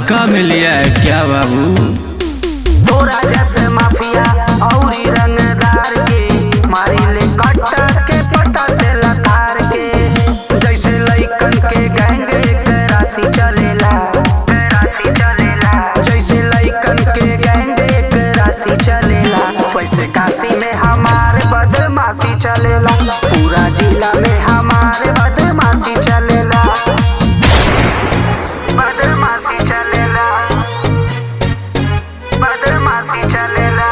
धक्का में लिया है क्या बाबू? तोरा जैसे माफिया औरी रंगदार के मारी ले कट्टा के पट्टा से लतार के। जैसे लइकन के गैंग एक राशि चलेला, जैसे लइकन के गैंग एक राशि चलेला, वैसे काशी में हमारे बदमाशी चलेला, पूरा जिला में हमारे बदमाशी चलेला, बदमाशी चलेला, बदमाशी चलेला।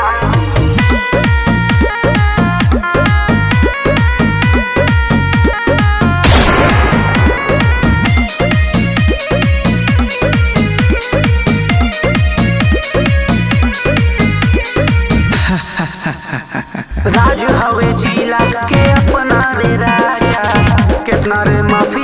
राज हवे जिला के अपना रे राजा, कितना रे माफी